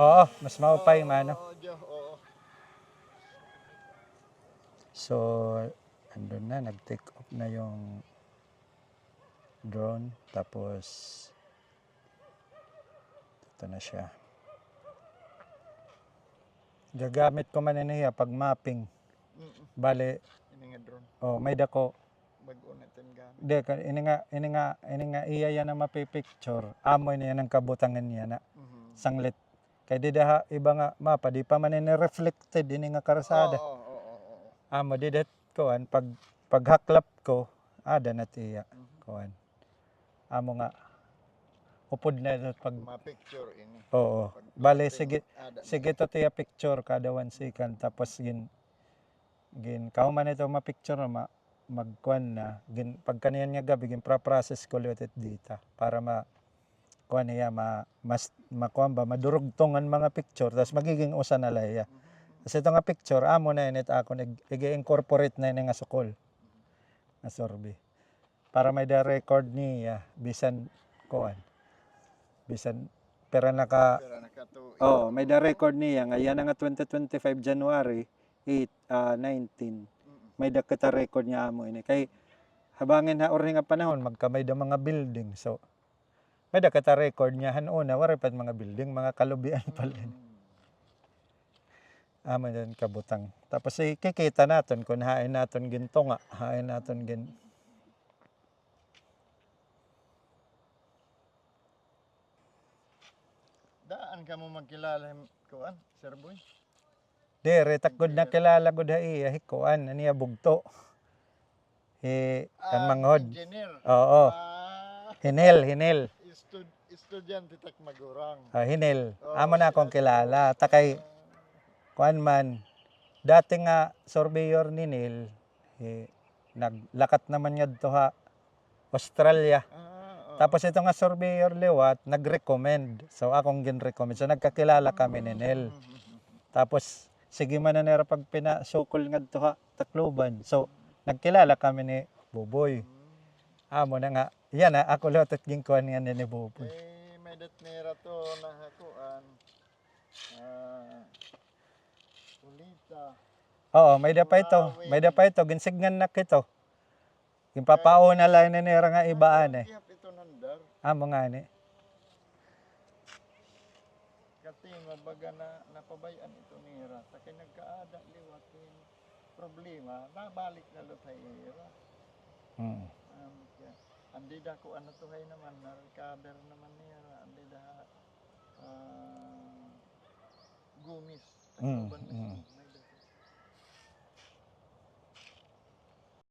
Oo, mas maupay mano. Oo. So, andun na, nag-take off na yung drone. Tapos, ito na siya. Gagamit ko man niya pag mapping. Bale, Ini nga drone. may dako. Bago natin gamit. Hindi, ini nga iya yan na mapipicture. Amoy niya ng kabutangan niya na sanglit. Kaya di daha iba nga mapa, di pa man reflected ini nga karasada. Oo. Amo di dat kuan pag haklap ko, ada na tiya kuan. Amo nga upod na dat pag Ma-picture ini. oo. Bale sige to tiya picture kada 1 second tapos gin kauman ito ma-picture na magkuan na gin pagkaniyan nga gabi gin process ko ulit data para kuan niya makuan ba madurugtong ang mga picture tapos magiging usa na laya. Kasi ito nga picture amo na init ako nag-incorporate na nga sukol na sorbe para may da record niya bisan kuan bisan pero may da record niya nga yan nga 2025 January 19 may da kita record niya amo ini kay habangin ha ori nga panahon magkamay da mga building so may da kita record niya hanuna wala pa mga building mga kalubian pala amo yan kabutang tapos kikita naton kung hain naton ginto nga hain naton gin daan ka mo magkilala kuan Sir Boy. Dire takod na kilala gud iya hikuan aniya bugto. Kan manghod. Engineer. Oo. Hinel. Estudyante tak magurang. Hinel. Amo na akong kilala. Takay kuan man dati nga surveyor ni Nil naglakat naman yadto ha Australia. Tapos ito nga surveyor liwat nag-recommend. So akong gin-recommend. So nagkakilala kami ni Nil. Tapos sige man na nera pag pinasukol nga to ha Tacloban. So nagkilala kami ni Buboy. Amo na nga yan na ako lot at gingkuan nga ni Buboy. May dat nera to na hakuan. Ulita. Oo, may da pa ito. May da pa ito ginsignan na kito. Gimpapao na lang ni nera nga ibaan eh. Ito nandar. Amo nga ni. Mabaga na napabayan ito nira sa kay nagkaada liwat problema nabalik na lutay ira andi da ko ano to hay naman na recover naman nira andi da gumis